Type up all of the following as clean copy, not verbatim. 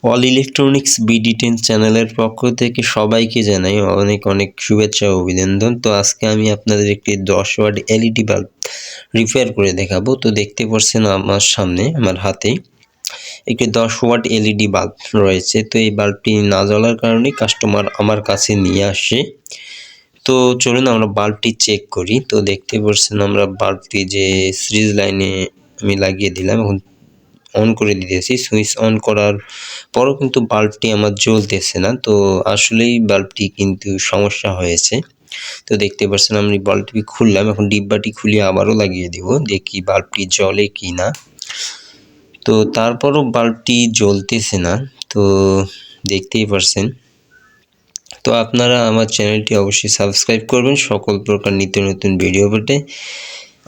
All electronics BD10 চ্যানেলের পক্ষ থেকে সবাইকে জানাই অনেক অনেক শুভেচ্ছা ও অভিনন্দন। তো আজকে আমি আপনাদের একটি 10 ওয়াট এলইডি বাল্ব রিপেয়ার করে দেখাবো। তো দেখতে পাচ্ছেন আমার সামনে আমার হাতে একটি 10 ওয়াট এলইডি বাল্ব রয়েছে। তো এই বাল্বটি না জ্বলার কারণে কাস্টমার আমার কাছে নিয়ে আসে। তো চলুন আমরা বাল্বটি চেক করি। তো দেখতে পাচ্ছেন আমরা বাল্বটি যে সিরিজ লাইনে আমি লাগিয়ে দিলাম, এখন অন করে দিতেছি। সুইচ অন করার পরও কিন্তু বাল্বটি আমার জ্বলতেছে না। তো আসলেই বাল্বটি কিন্তু সমস্যা হয়েছে। তো দেখতে পাচ্ছেন আমি বাল্বটি খুললাম, এখন ডিব্বাটি খুলে আবারও লাগিয়ে দিব, দেখি বাল্বটি জ্বলে কি না। তো তারপরও বাল্বটি জ্বলতেছে না। তো দেখতেই পাচ্ছেন। তো আপনারা আমার চ্যানেলটি অবশ্যই সাবস্ক্রাইব করবেন সকল প্রকার নিত্য নতুন ভিডিও পেতে।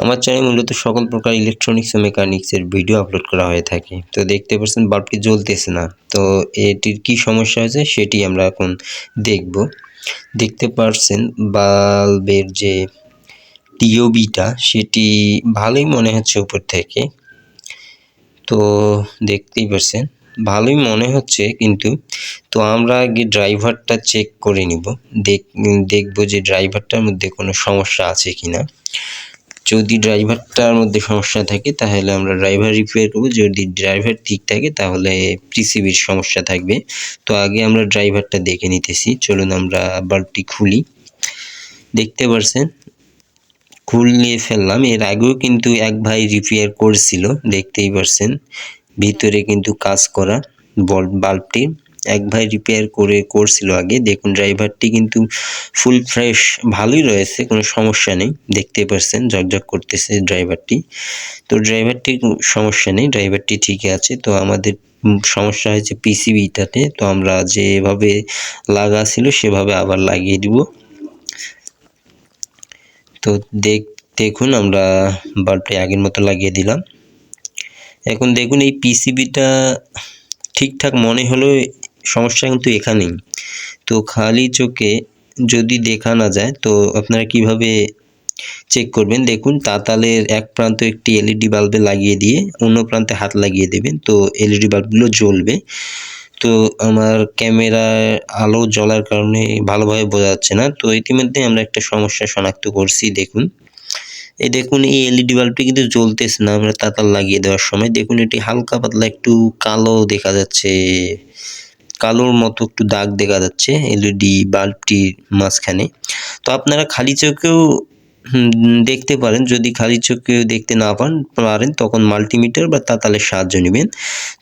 আমার চ্যানেলে মূলত সকল প্রকার ইলেকট্রনিক্স ও মেকানিক্সের ভিডিও আপলোড করা হয়ে থাকে। তো দেখতে পাচ্ছেন বাল্বটি জ্বলতেছে না। তো এটির কি সমস্যা হয়েছে সেটি আমরা এখন দেখব। দেখতে পাচ্ছেন বাল্বের যে টিওবিটা সেটি ভালোই মনে হচ্ছে উপর থেকে। তো দেখতেই পাচ্ছেন ভালোই মনে হচ্ছে, কিন্তু তো আমরা আগে ড্রাইভারটা চেক করে নিব, দেখব যে ড্রাইভারটার মধ্যে কোনো সমস্যা আছে কিনা। যদি ড্রাইভারটার মধ্যে সমস্যা থাকে তাহলে আমরা ড্রাইভার রিপেয়ার করব, যদি ড্রাইভার ঠিক থাকে তাহলে পিসিবির সমস্যা থাকবে। তো আগে আমরা ড্রাইভারটা দেখে নিতেছি। চলুন আমরা বাল্বটি খুলি। দেখতে পাচ্ছেন খুলিয়ে ফেললাম। এর আগেও কিন্তু এক ভাই রিপেয়ার করছিল, দেখতেই পাচ্ছেন ভিতরে কিন্তু কাজ করা বাল্বটি এক ভাই রিপেয়ার করছিল আগে। দেখুন ড্রাইভারটি কিন্তু ফুল ফ্রেশ, ভালোই রয়েছে, কোনো সমস্যা নেই। দেখতে পাচ্ছেন ঝকঝক করতেছে ড্রাইভারটি। তো ড্রাইভারটির সমস্যা নেই, ড্রাইভারটি ঠিকই আছে। তো আমাদের সমস্যা হয়েছে পিসিবিটাতে। তো আমরা যেভাবে লাগা ছিল সেভাবে আবার লাগিয়ে দিব। তো দেখুন আমরা বাল্বটি আগের মতো লাগিয়ে দিলাম। এখন দেখুন এই পিসিবিটা ঠিকঠাক মনে হলো, সমস্যা কিন্তু এখানেই। তো খালি চোখে যদি দেখা না যায় তো আপনারা কিভাবে চেক করবেন, দেখুন তাতালের এক প্রান্ত একটি এলইডি বাল্বে লাগিয়ে দিয়ে অন্য প্রান্তে হাত লাগিয়ে দেবেন। তো এলইডি বাল্বগুলো জ্বলবে। তো আমার ক্যামেরার আলো জ্বলার কারণে ভালোভাবে বোঝা যাচ্ছে না। তো ইতিমধ্যে আমরা একটা সমস্যা শনাক্ত করছি। দেখুন এই এলইডি বাল্বটি কিন্তু জ্বলতেছে না আমরা তাতাল লাগিয়ে দেওয়ার সময়। দেখুন এটি হালকা পাতলা একটু কালো দেখা যাচ্ছে, কালোর মতো একটু দাগ দেখা যাচ্ছে এলইডি বাল্বটির মাঝখানে। তো আপনারা খালি চোখেও দেখতে পারেন। যদি খালি চোখে দেখতে না পারেন তখন মাল্টিমিটার বা তাতালের সাহায্য নেবেন।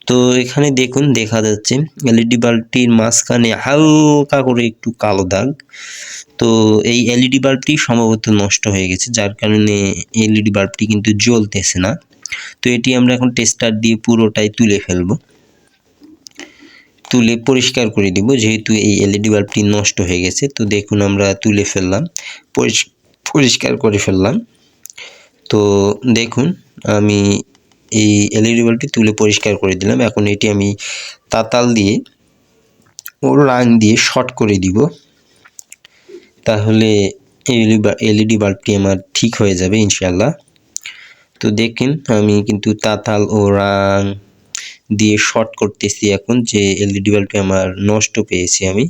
তো এখানে দেখুন দেখা যাচ্ছে এলইডি বাল্বটির মাঝখানে হালকা করে একটু কালো দাগ। তো এই এলইডি বাল্বটি সম্ভবত নষ্ট হয়ে গেছে, যার কারণে এলইডি বাল্বটি কিন্তু জ্বলতেছে না। তো এটি আমরা এখন টেস্টার দিয়ে পুরোটাই তুলে ফেলবো, তুলে পরিষ্কার করে দিব, যেহেতু এই এলইডি বাল্বটি নষ্ট হয়ে গেছে। তো দেখুন আমরা তুলে ফেললাম, পরিষ্কার করে ফেললাম। তো দেখুন আমি এই এলইডি বাল্বটি তুলে পরিষ্কার করে দিলাম। এখন এটি আমি তাতাল দিয়ে ও রাং দিয়ে শর্ট করে দিব, তাহলে এলইডি বাল্বটি আমার ঠিক হয়ে যাবে ইনশাআল্লাহ। তো দেখেন আমি কিন্তু তাতাল ও রাং দিয়ে শর্ট করতেছি এখন, যে এলইডি বাল্বটি আমার নষ্ট পেয়েছি আমি।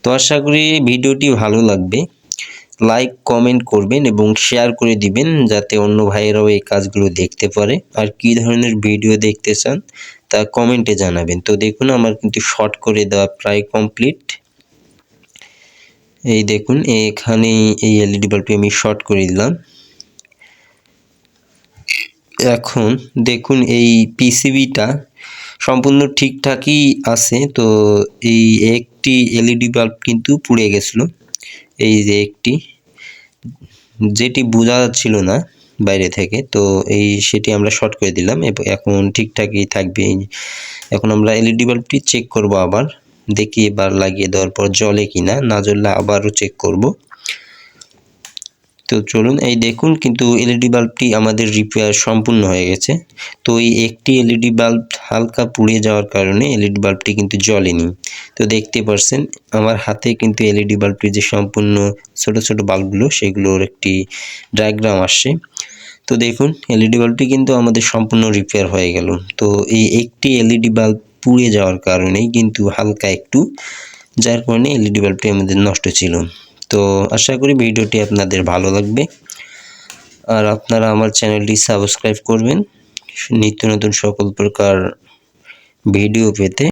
তো আশা করি ভিডিওটি ভালো লাগবে। লাইক কমেন্ট করবেন এবং শেয়ার করে দিবেন, যাতে অন্য ভাইয়েরাও এই কাজগুলো দেখতে পারে। আর কি ধরনের ভিডিও দেখতে চান তা কমেন্টে জানাবেন। তো দেখুন আমার কিন্তু শর্ট করে দেওয়া প্রায় কমপ্লিট। এই দেখুন এখানে এই এলইডি বাল্বটি আমি শর্ট করে দিলাম। এখন দেখুন এই পিসিবিটা সম্পূর্ণ ঠিকঠাকই আছে। তো এই একটি এলইডি বাল্ব কিন্তু পুড়ে গেছিলো, এই যে একটি, যেটি বোঝা যাচ্ছিল না বাইরে থেকে। তো সেটি আমরা শর্ট করে দিলাম, এখন ঠিকঠাকই থাকবে। এখন আমরা এলইডি বাল্বটি চেক করব আবার, দেখি এবার লাগিয়ে দেওয়ার পর জ্বলে কিনা, না জ্বললে আবারও চেক করব। তো চলুন এই দেখুন কিন্তু এলইডি বাল্বটি আমাদের রিপেয়ার সম্পূর্ণ হয়ে গেছে। তো এই একটি এলইডি বাল্ব হালকা পুড়ে যাওয়ার কারণে এলইডি বাল্বটি কিন্তু জ্বলেনি। তো দেখতে পাচ্ছেন আমার হাতে কিন্তু এলইডি বাল্বটির যে সম্পূর্ণ ছোট ছোট বাল্বগুলো সেগুলোর একটি ডায়াগ্রাম আসছে। তো দেখুন এলইডি বাল্বটি কিন্তু আমাদের সম্পূর্ণ রিপেয়ার হয়ে গেল। তো এই একটি এলইডি বাল্ব পুড়ে যাওয়ার কারণেই কিন্তু হালকা একটু, যার কারণে এলইডি বাল্বটি আমাদের নষ্ট ছিল। তো আশা করি ভিডিওটি আপনাদের ভালো লাগবে, আর আপনারা আমার চ্যানেলটি সাবস্ক্রাইব করবেন নিত্য নতুন সকল প্রকার ভিডিও পেতে।